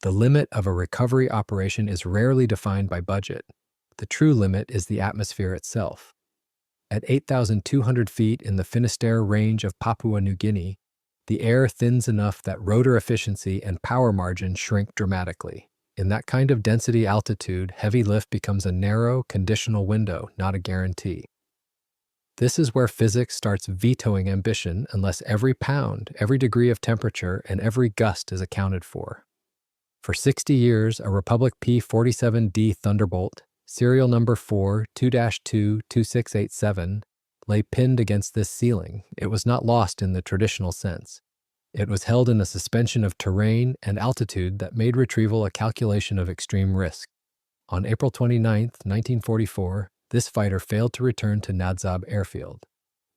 The limit of a recovery operation is rarely defined by budget. The true limit is the atmosphere itself. At 8,200 feet in the Finisterre range of Papua New Guinea, the air thins enough that rotor efficiency and power margin shrink dramatically. In that kind of density altitude, heavy lift becomes a narrow, conditional window, not a guarantee. This is where physics starts vetoing ambition unless every pound, every degree of temperature, and every gust is accounted for. For 60 years, a Republic P-47D Thunderbolt, serial number 4-2-22687, lay pinned against this ceiling. It was not lost in the traditional sense. It was held in a suspension of terrain and altitude that made retrieval a calculation of extreme risk. On April 29, 1944, this fighter failed to return to Nadzab airfield.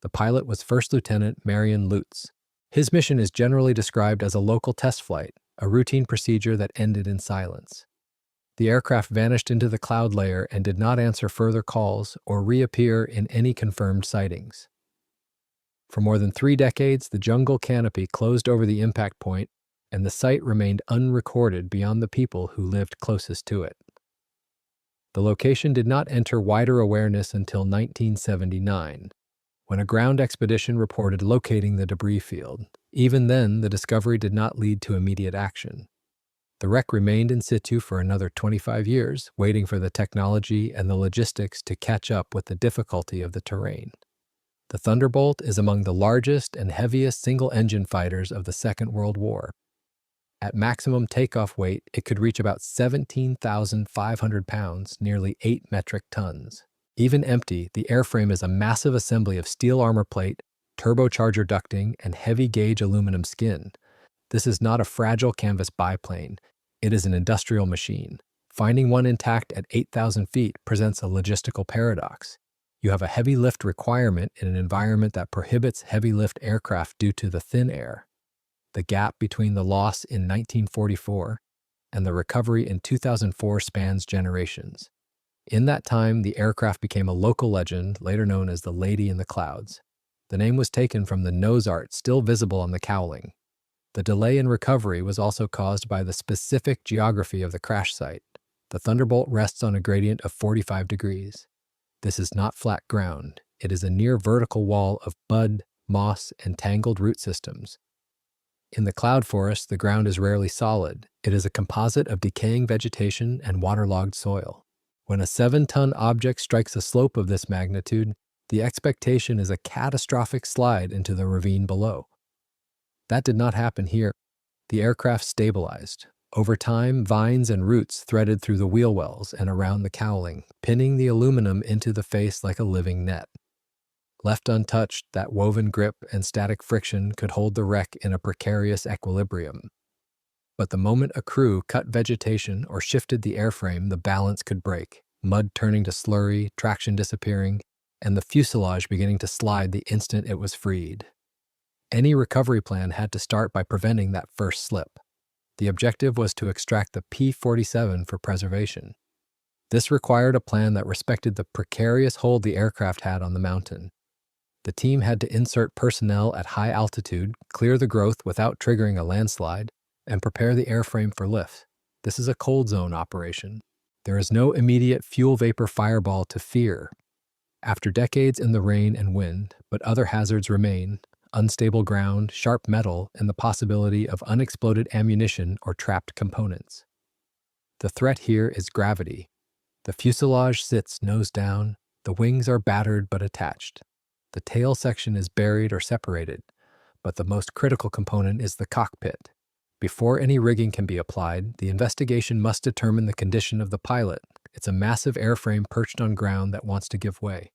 The pilot was First Lieutenant Marion Lutes. His mission is generally described as a local test flight, a routine procedure that ended in silence. The aircraft vanished into the cloud layer and did not answer further calls or reappear in any confirmed sightings. For more than 3 decades, the jungle canopy closed over the impact point, and the site remained unrecorded beyond the people who lived closest to it. The location did not enter wider awareness until 1979, when a ground expedition reported locating the debris field. Even then, the discovery did not lead to immediate action. The wreck remained in situ for another 25 years, waiting for the technology and the logistics to catch up with the difficulty of the terrain. The Thunderbolt is among the largest and heaviest single-engine fighters of the Second World War. At maximum takeoff weight, it could reach about 17,500 pounds, nearly 8 metric tons. Even empty, the airframe is a massive assembly of steel armor plate, turbocharger ducting, and heavy-gauge aluminum skin. This is not a fragile canvas biplane. It is an industrial machine. Finding one intact at 8,000 feet presents a logistical paradox. You have a heavy lift requirement in an environment that prohibits heavy lift aircraft due to the thin air. The gap between the loss in 1944 and the recovery in 2004 spans generations. In that time, the aircraft became a local legend, later known as the Lady in the Clouds. The name was taken from the nose art still visible on the cowling. The delay in recovery was also caused by the specific geography of the crash site. The Thunderbolt rests on a gradient of 45 degrees. This is not flat ground. It is a near vertical wall of bud, moss, and tangled root systems. In the cloud forest, the ground is rarely solid. It is a composite of decaying vegetation and waterlogged soil. When a 7-ton object strikes a slope of this magnitude, the expectation is a catastrophic slide into the ravine below. That did not happen here. The aircraft stabilized. Over time, vines and roots threaded through the wheel wells and around the cowling, pinning the aluminum into the face like a living net. Left untouched, that woven grip and static friction could hold the wreck in a precarious equilibrium. But the moment a crew cut vegetation or shifted the airframe, the balance could break, mud turning to slurry, traction disappearing, and the fuselage beginning to slide the instant it was freed. Any recovery plan had to start by preventing that first slip. The objective was to extract the P-47 for preservation. This required a plan that respected the precarious hold the aircraft had on the mountain. The team had to insert personnel at high altitude, clear the growth without triggering a landslide, and prepare the airframe for lift. This is a cold zone operation. There is no immediate fuel vapor fireball to fear. After decades in the rain and wind, but other hazards remain: unstable ground, sharp metal, and the possibility of unexploded ammunition or trapped components. The threat here is gravity. The fuselage sits nose down, the wings are battered but attached. The tail section is buried or separated, but the most critical component is the cockpit. Before any rigging can be applied, the investigation must determine the condition of the pilot. It's a massive airframe perched on ground that wants to give way.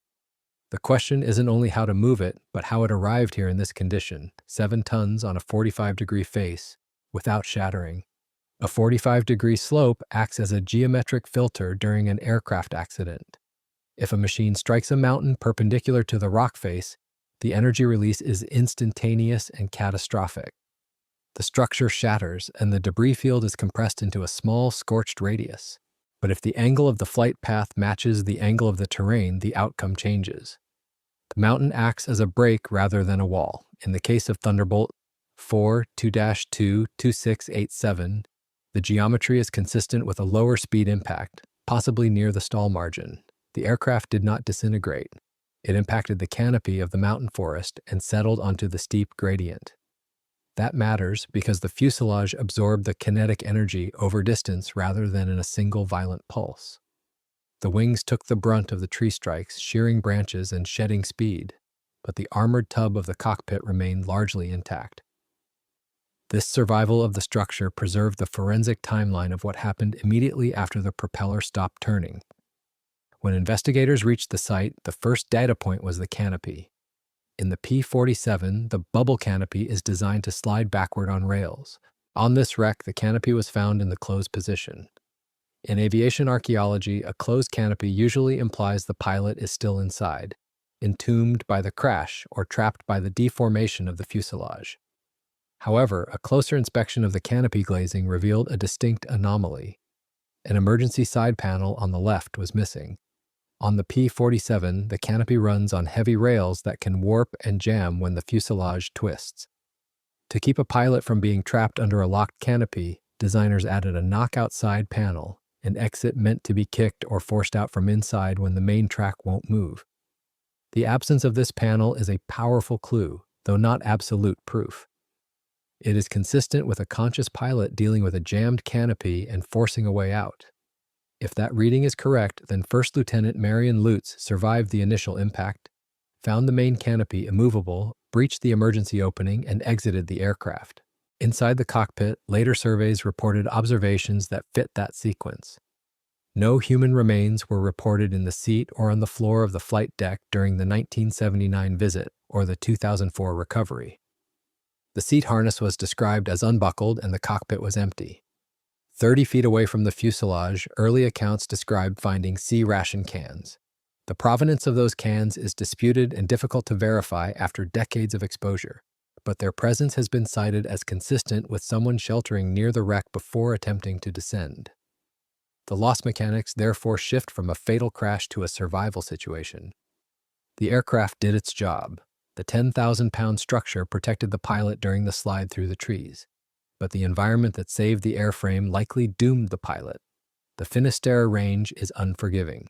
The question isn't only how to move it, but how it arrived here in this condition, 7 tons on a 45-degree face, without shattering. A 45-degree slope acts as a geometric filter during an aircraft accident. If a machine strikes a mountain perpendicular to the rock face, the energy release is instantaneous and catastrophic. The structure shatters, and the debris field is compressed into a small, scorched radius. But if the angle of the flight path matches the angle of the terrain, the outcome changes. The mountain acts as a brake rather than a wall. In the case of Thunderbolt 4-2-22687, The geometry is consistent with a lower speed impact, possibly near the stall margin. The aircraft did not disintegrate. It impacted the canopy of the mountain forest and settled onto the steep gradient. That matters because the fuselage absorbed the kinetic energy over distance rather than in a single violent pulse. The wings took the brunt of the tree strikes, shearing branches and shedding speed, but the armored tub of the cockpit remained largely intact. This survival of the structure preserved the forensic timeline of what happened immediately after the propeller stopped turning. When investigators reached the site, the first data point was the canopy. In the P-47, the bubble canopy is designed to slide backward on rails. On this wreck, the canopy was found in the closed position. In aviation archaeology, a closed canopy usually implies the pilot is still inside, entombed by the crash or trapped by the deformation of the fuselage. However, a closer inspection of the canopy glazing revealed a distinct anomaly. An emergency side panel on the left was missing. On the P-47, the canopy runs on heavy rails that can warp and jam when the fuselage twists. To keep a pilot from being trapped under a locked canopy, designers added a knockout side panel, an exit meant to be kicked or forced out from inside when the main track won't move. The absence of this panel is a powerful clue, though not absolute proof. It is consistent with a conscious pilot dealing with a jammed canopy and forcing a way out. If that reading is correct, then First Lieutenant Marion Lutes survived the initial impact, found the main canopy immovable, breached the emergency opening, and exited the aircraft. Inside the cockpit, later surveys reported observations that fit that sequence. No human remains were reported in the seat or on the floor of the flight deck during the 1979 visit or the 2004 recovery. The seat harness was described as unbuckled and the cockpit was empty. 30 feet away from the fuselage, early accounts described finding sea ration cans. The provenance of those cans is disputed and difficult to verify after decades of exposure, but their presence has been cited as consistent with someone sheltering near the wreck before attempting to descend. The loss mechanics therefore shift from a fatal crash to a survival situation. The aircraft did its job. The 10,000-pound structure protected the pilot during the slide through the trees, but the environment that saved the airframe likely doomed the pilot. The Finisterre range is unforgiving.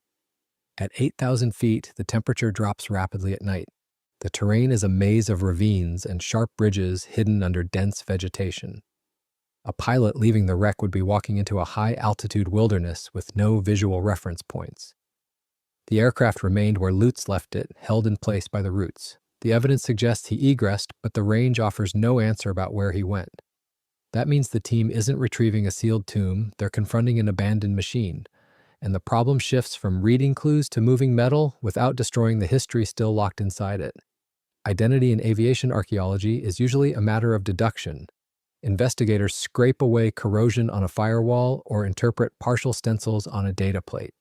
At 8,000 feet, the temperature drops rapidly at night. The terrain is a maze of ravines and sharp ridges hidden under dense vegetation. A pilot leaving the wreck would be walking into a high-altitude wilderness with no visual reference points. The aircraft remained where Lutes left it, held in place by the roots. The evidence suggests he egressed, but the range offers no answer about where he went. That means the team isn't retrieving a sealed tomb, they're confronting an abandoned machine, and the problem shifts from reading clues to moving metal without destroying the history still locked inside it. Identity in aviation archaeology is usually a matter of deduction. Investigators scrape away corrosion on a firewall or interpret partial stencils on a data plate.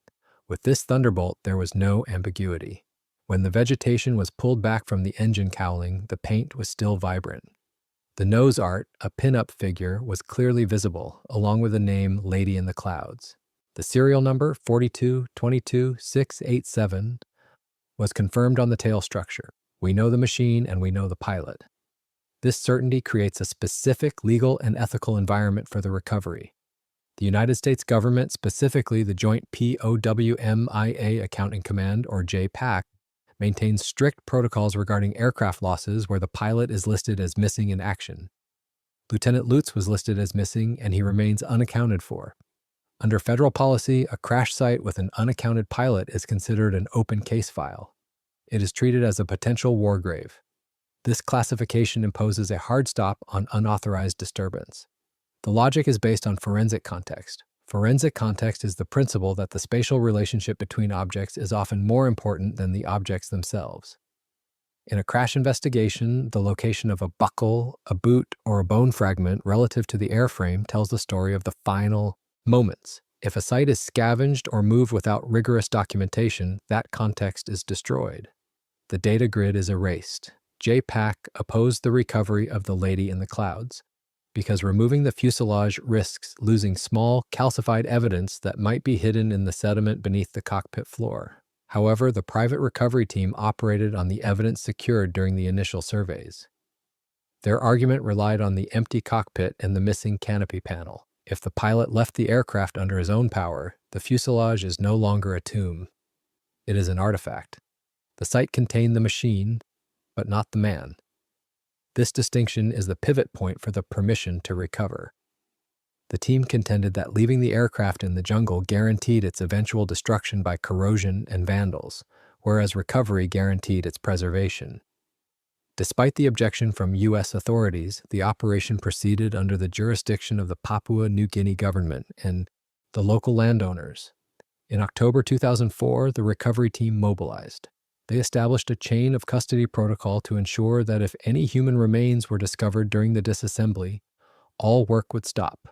With this Thunderbolt, there was no ambiguity. When the vegetation was pulled back from the engine cowling, the paint was still vibrant. The nose art, a pin-up figure, was clearly visible, along with the name Lady in the Clouds. The serial number, 4222687, was confirmed on the tail structure. We know the machine and we know the pilot. This certainty creates a specific legal and ethical environment for the recovery. The United States government, specifically the Joint POWMIA Accounting Command, or JPAC, maintains strict protocols regarding aircraft losses where the pilot is listed as missing in action. Lieutenant Lutes was listed as missing and he remains unaccounted for. Under federal policy, a crash site with an unaccounted pilot is considered an open case file. It is treated as a potential war grave. This classification imposes a hard stop on unauthorized disturbance. The logic is based on forensic context. Forensic context is the principle that the spatial relationship between objects is often more important than the objects themselves. In a crash investigation, the location of a buckle, a boot, or a bone fragment relative to the airframe tells the story of the final moments. If a site is scavenged or moved without rigorous documentation, that context is destroyed. The data grid is erased. JPAC opposed the recovery of the Lady in the Clouds because removing the fuselage risks losing small, calcified evidence that might be hidden in the sediment beneath the cockpit floor. However, the private recovery team operated on the evidence secured during the initial surveys. Their argument relied on the empty cockpit and the missing canopy panel. If the pilot left the aircraft under his own power, the fuselage is no longer a tomb. It is an artifact. The site contained the machine, but not the man. This distinction is the pivot point for the permission to recover. The team contended that leaving the aircraft in the jungle guaranteed its eventual destruction by corrosion and vandals, whereas recovery guaranteed its preservation. Despite the objection from U.S. authorities, the operation proceeded under the jurisdiction of the Papua New Guinea government and the local landowners. In October 2004, the recovery team mobilized. They established a chain of custody protocol to ensure that if any human remains were discovered during the disassembly, all work would stop,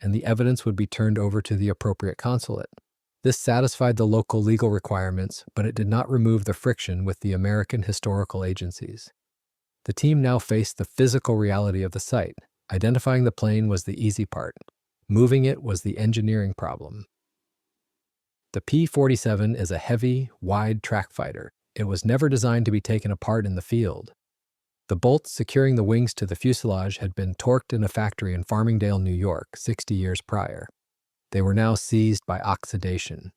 and the evidence would be turned over to the appropriate consulate. This satisfied the local legal requirements, but it did not remove the friction with the American historical agencies. The team now faced the physical reality of the site. Identifying the plane was the easy part. Moving it was the engineering problem. The P-47 is a heavy, wide track fighter. It was never designed to be taken apart in the field. The bolts securing the wings to the fuselage had been torqued in a factory in Farmingdale, New York, 60 years prior. They were now seized by oxidation.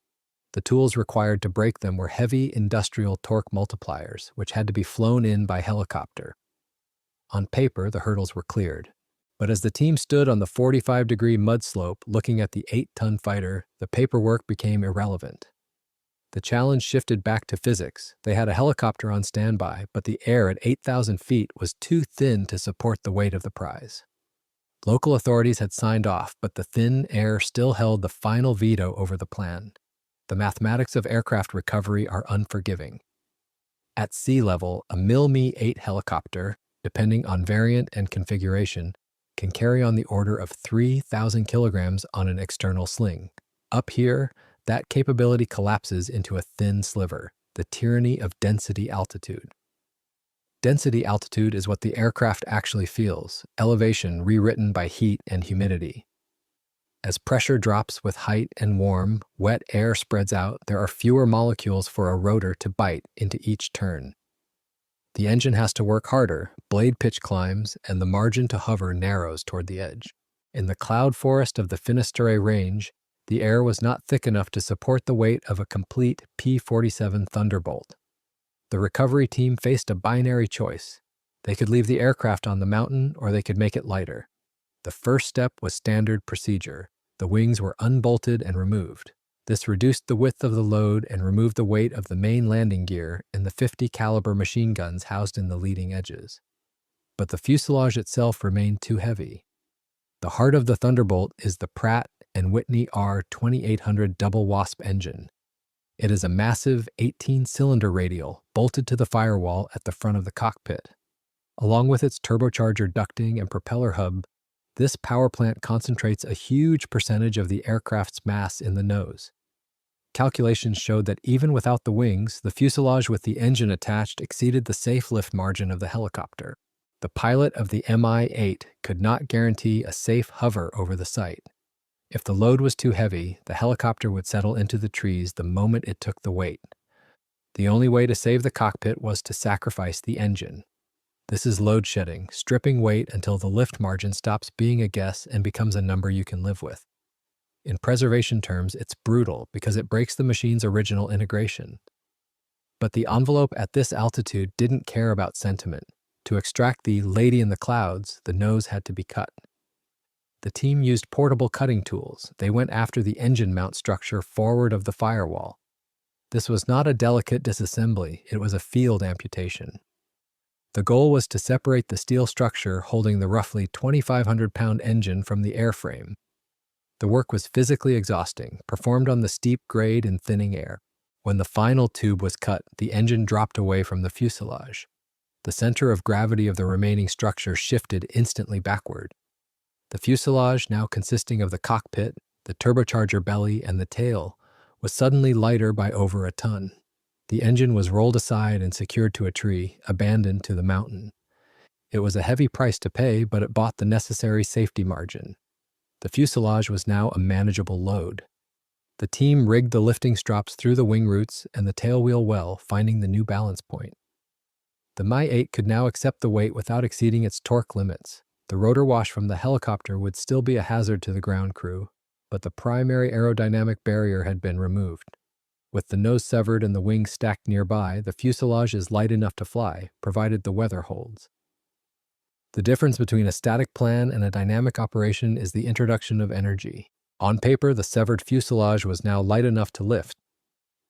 The tools required to break them were heavy industrial torque multipliers, which had to be flown in by helicopter. On paper, the hurdles were cleared. But as the team stood on the 45-degree mud slope looking at the 8-ton fighter, the paperwork became irrelevant. The challenge shifted back to physics. They had a helicopter on standby, but the air at 8,000 feet was too thin to support the weight of the prize. Local authorities had signed off, but the thin air still held the final veto over the plan. The mathematics of aircraft recovery are unforgiving. At sea level, a Me-8 helicopter, depending on variant and configuration, can carry on the order of 3,000 kilograms on an external sling. Up here, that capability collapses into a thin sliver, the tyranny of density altitude. Density altitude is what the aircraft actually feels, elevation rewritten by heat and humidity. As pressure drops with height and warm, wet air spreads out, there are fewer molecules for a rotor to bite into each turn. The engine has to work harder, blade pitch climbs, and the margin to hover narrows toward the edge. In the cloud forest of the Finisterre range, the air was not thick enough to support the weight of a complete P-47 Thunderbolt. The recovery team faced a binary choice. They could leave the aircraft on the mountain or they could make it lighter. The first step was standard procedure. The wings were unbolted and removed. This reduced the width of the load and removed the weight of the main landing gear and the 50 caliber machine guns housed in the leading edges. But the fuselage itself remained too heavy. The heart of the Thunderbolt is the Pratt Whitney R-2800 double wasp engine. It is a massive 18-cylinder radial bolted to the firewall at the front of the cockpit. Along with its turbocharger ducting and propeller hub, this power plant concentrates a huge percentage of the aircraft's mass in the nose. Calculations showed that even without the wings, the fuselage with the engine attached exceeded the safe lift margin of the helicopter. The pilot of the Mi-8 could not guarantee a safe hover over the site. If the load was too heavy, the helicopter would settle into the trees the moment it took the weight. The only way to save the cockpit was to sacrifice the engine. This is load shedding, stripping weight until the lift margin stops being a guess and becomes a number you can live with. In preservation terms, it's brutal because it breaks the machine's original integration. But the envelope at this altitude didn't care about sentiment. To extract the lady in the clouds, the nose had to be cut. The team used portable cutting tools. They went after the engine mount structure forward of the firewall. This was not a delicate disassembly, it was a field amputation. The goal was to separate the steel structure holding the roughly 2,500-pound engine from the airframe. The work was physically exhausting, performed on the steep grade in thinning air. When the final tube was cut, the engine dropped away from the fuselage. The center of gravity of the remaining structure shifted instantly backward. The fuselage, now consisting of the cockpit, the turbocharger belly, and the tail, was suddenly lighter by over a ton. The engine was rolled aside and secured to a tree, abandoned to the mountain. It was a heavy price to pay, but it bought the necessary safety margin. The fuselage was now a manageable load. The team rigged the lifting strops through the wing roots and the tailwheel well, finding the new balance point. The Mi-8 could now accept the weight without exceeding its torque limits. The rotor wash from the helicopter would still be a hazard to the ground crew, but the primary aerodynamic barrier had been removed. With the nose severed and the wings stacked nearby, the fuselage is light enough to fly, provided the weather holds. The difference between a static plan and a dynamic operation is the introduction of energy. On paper, the severed fuselage was now light enough to lift.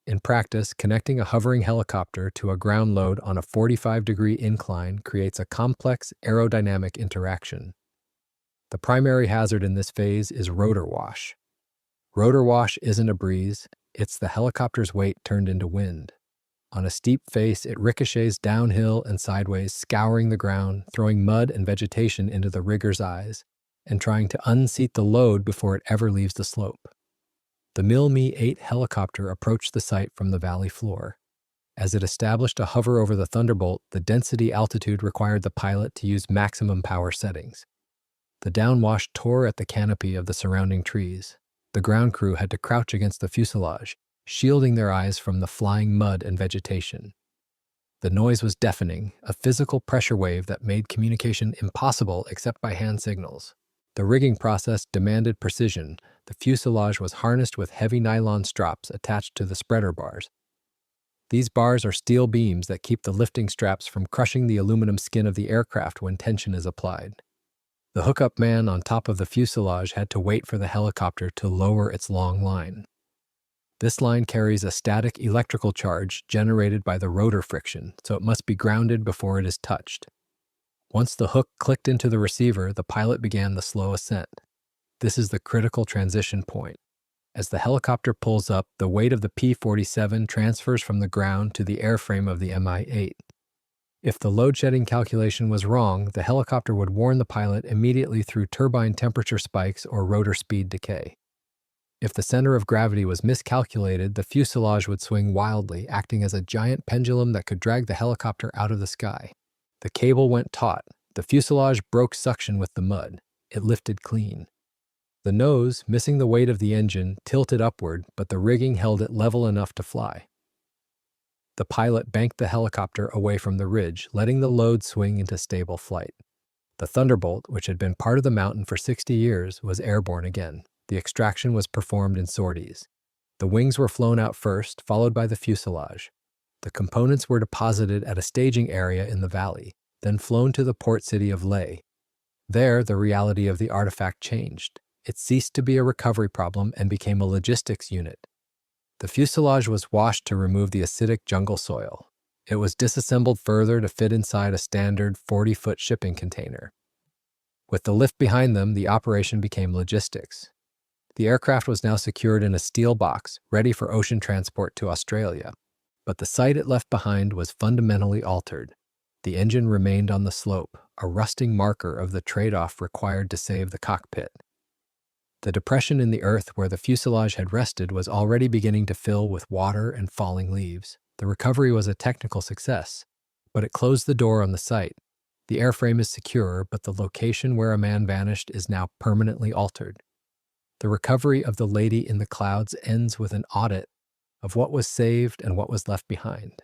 In practice, connecting a hovering helicopter to a ground load on a 45-degree incline creates a complex aerodynamic interaction. The primary hazard in this phase is rotor wash. Rotor wash isn't a breeze, it's the helicopter's weight turned into wind. On a steep face, it ricochets downhill and sideways, scouring the ground, throwing mud and vegetation into the rigger's eyes, and trying to unseat the load before it ever leaves the slope. The Me-8 helicopter approached the site from the valley floor. As it established a hover over the Thunderbolt, the density altitude required the pilot to use maximum power settings. The downwash tore at the canopy of the surrounding trees. The ground crew had to crouch against the fuselage, shielding their eyes from the flying mud and vegetation. The noise was deafening, a physical pressure wave that made communication impossible except by hand signals. The rigging process demanded precision. The fuselage was harnessed with heavy nylon straps attached to the spreader bars. These bars are steel beams that keep the lifting straps from crushing the aluminum skin of the aircraft when tension is applied. The hookup man on top of the fuselage had to wait for the helicopter to lower its long line. This line carries a static electrical charge generated by the rotor friction, so it must be grounded before it is touched. Once the hook clicked into the receiver, the pilot began the slow ascent. This is the critical transition point. As the helicopter pulls up, the weight of the P-47 transfers from the ground to the airframe of the Mi-8. If the load-shedding calculation was wrong, the helicopter would warn the pilot immediately through turbine temperature spikes or rotor speed decay. If the center of gravity was miscalculated, the fuselage would swing wildly, acting as a giant pendulum that could drag the helicopter out of the sky. The cable went taut. The fuselage broke suction with the mud. It lifted clean. The nose, missing the weight of the engine, tilted upward, but the rigging held it level enough to fly. The pilot banked the helicopter away from the ridge, letting the load swing into stable flight. The Thunderbolt, which had been part of the mountain for 60 years, was airborne again. The extraction was performed in sorties. The wings were flown out first, followed by the fuselage. The components were deposited at a staging area in the valley, then flown to the port city of Leh. There, the reality of the artifact changed. It ceased to be a recovery problem and became a logistics unit. The fuselage was washed to remove the acidic jungle soil. It was disassembled further to fit inside a standard 40-foot shipping container. With the lift behind them, the operation became logistics. The aircraft was now secured in a steel box, ready for ocean transport to Australia. But the site it left behind was fundamentally altered. The engine remained on the slope, a rusting marker of the trade-off required to save the cockpit. The depression in the earth where the fuselage had rested was already beginning to fill with water and falling leaves. The recovery was a technical success, but it closed the door on the site. The airframe is secure, but the location where a man vanished is now permanently altered. The recovery of the lady in the clouds ends with an audit of what was saved and what was left behind.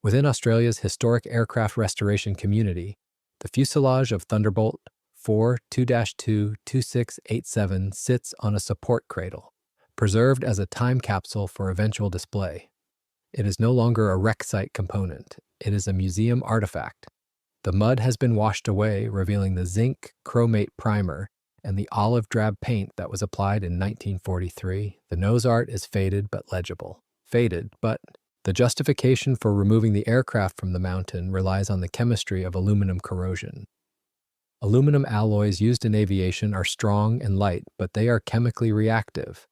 Within Australia's historic aircraft restoration community, the fuselage of Thunderbolt 4-2-2-2687 sits on a support cradle, preserved as a time capsule for eventual display. It is no longer a wreck site component. It is a museum artifact. The mud has been washed away, revealing the zinc chromate primer and the olive drab paint that was applied in 1943. The nose art is faded but legible. Faded, but the justification for removing the aircraft from the mountain relies on the chemistry of aluminum corrosion. Aluminum alloys used in aviation are strong and light, but they are chemically reactive.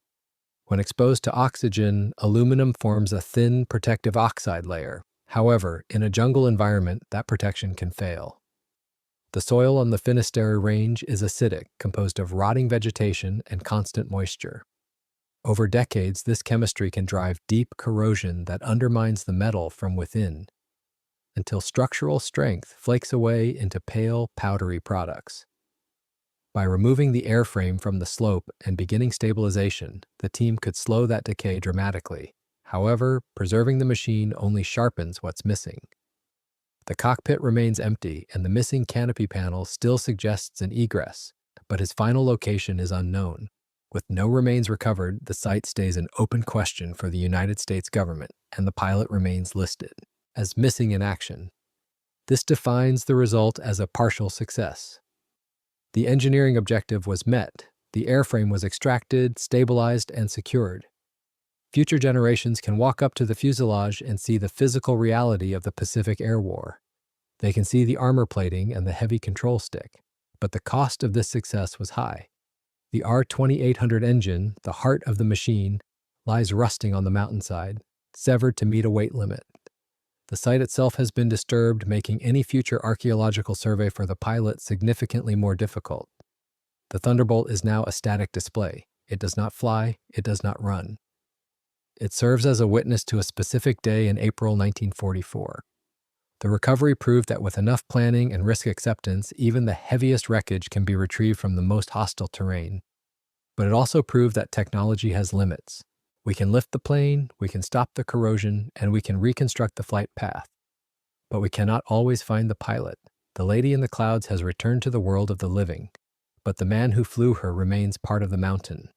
When exposed to oxygen, aluminum forms a thin, protective oxide layer. However, in a jungle environment, that protection can fail. The soil on the Finisterre range is acidic, composed of rotting vegetation and constant moisture. Over decades, this chemistry can drive deep corrosion that undermines the metal from within, until structural strength flakes away into pale, powdery products. By removing the airframe from the slope and beginning stabilization, the team could slow that decay dramatically. However, preserving the machine only sharpens what's missing. The cockpit remains empty, and the missing canopy panel still suggests an egress, but his final location is unknown. With no remains recovered, the site stays an open question for the United States government, and the pilot remains listed as missing in action. This defines the result as a partial success. The engineering objective was met. The airframe was extracted, stabilized, and secured. Future generations can walk up to the fuselage and see the physical reality of the Pacific Air War. They can see the armor plating and the heavy control stick, but the cost of this success was high. The R-2800 engine, the heart of the machine, lies rusting on the mountainside, severed to meet a weight limit. The site itself has been disturbed, making any future archaeological survey for the pilot significantly more difficult. The Thunderbolt is now a static display. It does not fly, it does not run. It serves as a witness to a specific day in April 1944. The recovery proved that with enough planning and risk acceptance, even the heaviest wreckage can be retrieved from the most hostile terrain. But it also proved that technology has limits. We can lift the plane, we can stop the corrosion, and we can reconstruct the flight path. But we cannot always find the pilot. The lady in the clouds has returned to the world of the living, but the man who flew her remains part of the mountain.